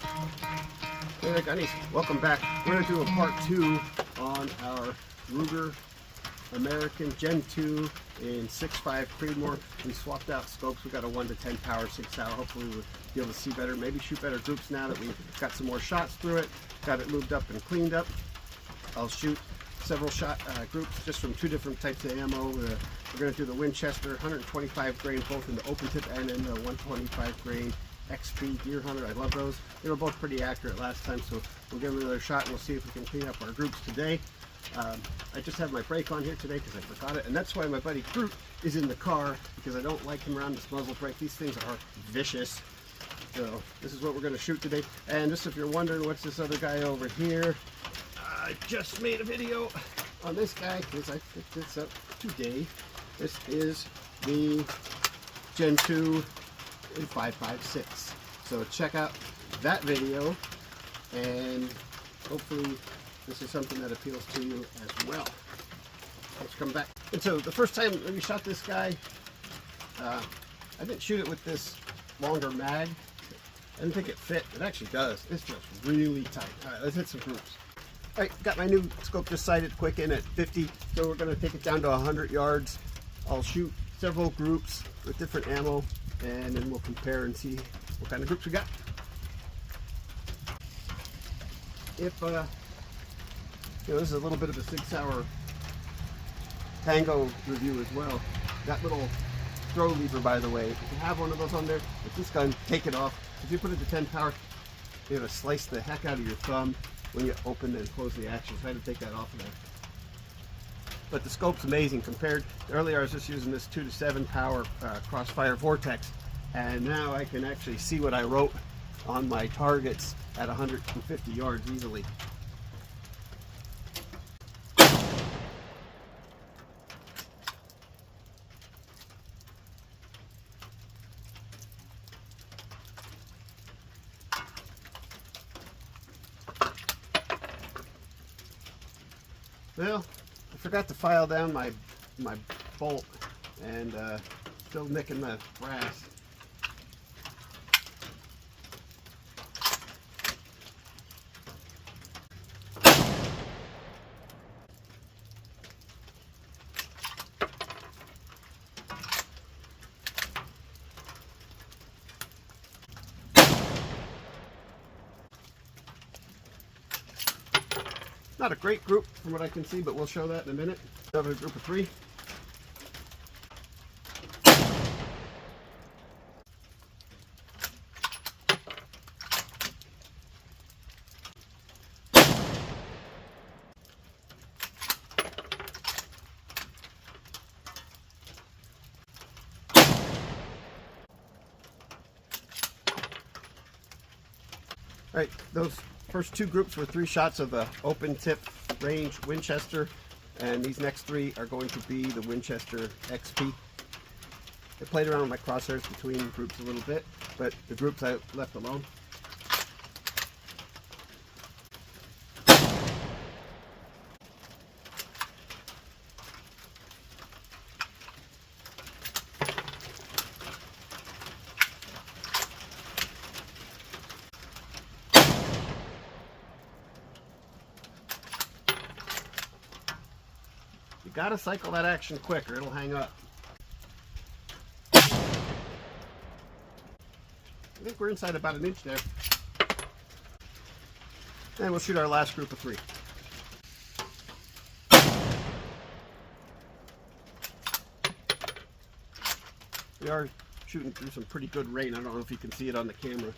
Hey there, guys. Welcome back. We're going to do a part 2 on our Ruger American Gen 2 in 6.5 Creedmoor. We swapped out scopes. We got a 1 to 10 power 6 hour. Hopefully we'll be able to see better, maybe shoot better groups now that we've got some more shots through it. Got it lubed up and cleaned up. I'll shoot several shot groups just from 2 different types of ammo. We're going to do the Winchester 125 grain both in the open tip and in the 125 grain XP Deer Hunter. I love those. They were both pretty accurate last time, so we'll give them another shot and we'll see if we can clean up our groups today. I just have my brake on here today because I forgot it, and that's why my buddy Groot is in the car, because I don't like him around this muzzle brake. These things are vicious. So this is what we're going to shoot today. And just if you're wondering what's this other guy over here, I just made a video on this guy because I picked this up today. This is the Gen 2 in 5.56. So check out that video, and hopefully this is something that appeals to you as well. Let's come back. And so the first time we shot this guy, I didn't shoot it with this longer mag. I didn't think it fit. It actually does. It's just really tight. All right, let's hit some groups. All right, got my new scope just sighted quick in at 50, so we're going to take it down to 100 yards. I'll shoot several groups with different ammo, and then we'll compare and see what kind of groups we got. If you know, this is a little bit of a 6 hour tango review as well. That little throw lever, by the way, if you have one of those on there, with this gun, take it off. If you put it to 10 power, you're going to slice the heck out of your thumb when you open and close the action. So I had to take that off of there. But the scope's amazing. Compared earlier, I was just using this 2 to 7 power Crossfire Vortex, and now I can actually see what I wrote on my targets at 150 yards easily. Well, I forgot to file down my bolt, and still nicking the brass. Not a great group from what I can see, but we'll show that in a minute. Another group of 3. All right, those first 2 groups were 3 shots of the open tip range Winchester, and these next 3 are going to be the Winchester XP. I played around with my crosshairs between groups a little bit, but the groups I left alone. You gotta cycle that action quick or it'll hang up. I think we're inside about 1 inch there. And we'll shoot our last group of 3. We are shooting through some pretty good rain. I don't know if you can see it on the camera.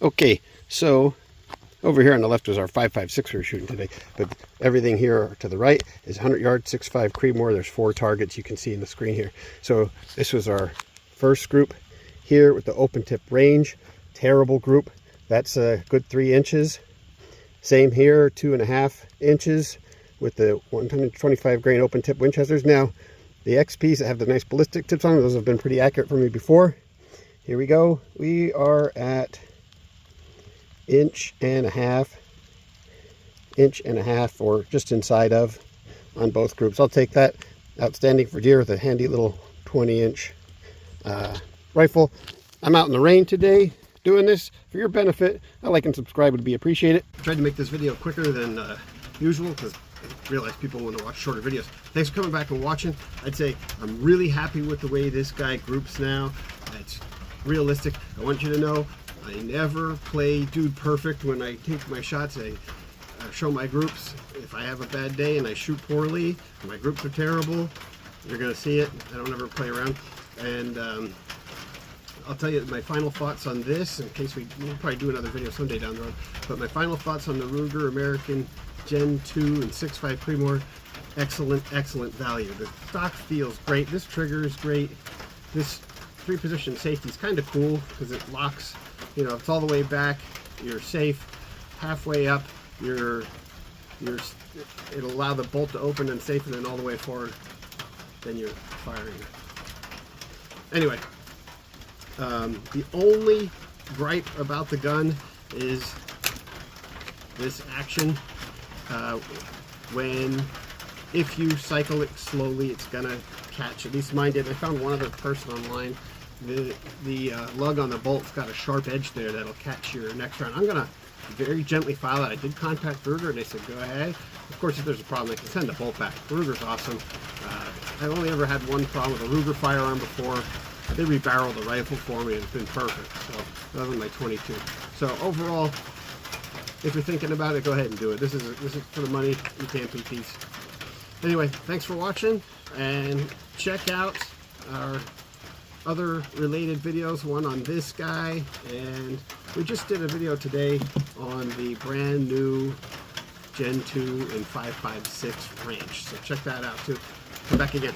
Okay, so over here on the left is our 5.56 we were shooting today, but everything here to the right is 100 yards, 6.5 Creedmoor. There's 4 targets you can see in the screen here. So this was our first group here with the open tip range. Terrible group. That's a good 3 inches. Same here, 2.5 inches with the 125 grain open tip Winchesters. Now, the XPs that have the nice ballistic tips on them, those have been pretty accurate for me before. Here we go. We are at 1.5 inches 1.5 or just inside of on both groups. I'll take that. Outstanding for deer with a handy little 20-inch rifle. I'm out in the rain today doing this for your benefit. A like and subscribe would be appreciated. I tried to make this video quicker than usual because I realize people want to watch shorter videos. Thanks for coming back and watching. I'd say I'm really happy with the way this guy groups now. It's realistic. I want you to know I never play dude perfect when I take my shots. I show my groups. If I have a bad day and I shoot poorly, and my groups are terrible, you're going to see it. I don't ever play around. And I'll tell you my final thoughts on this in case we'll probably do another video someday down the road. But my final thoughts on the Ruger American Gen 2 and 6.5 Creedmoor. Excellent value. The stock feels great. This trigger is great. This 3-position safety is kind of cool because it locks. You know, it's all the way back. You're safe. Halfway up, it'll allow the bolt to open and safe, and then all the way forward, then you're firing. Anyway, the only gripe about the gun is this action. If you cycle it slowly, it's gonna catch. At least mine did. I found one other person online. The lug on the bolt's got a sharp edge there that'll catch your next round. I'm gonna very gently file it. I did contact Ruger and they said go ahead. Of course, if there's a problem, I can send the bolt back. Ruger's awesome. I've only ever had one problem with a Ruger firearm before. They rebarreled the rifle for me and it's been perfect. So that was my 22. So overall, if you're thinking about it, go ahead and do it. This is for the money you can't beat these. Anyway, thanks for watching, and check out our other related videos, one on this guy, and we just did a video today on the brand new Gen 2 and 5.56 Ranch. So check that out too. Come back again.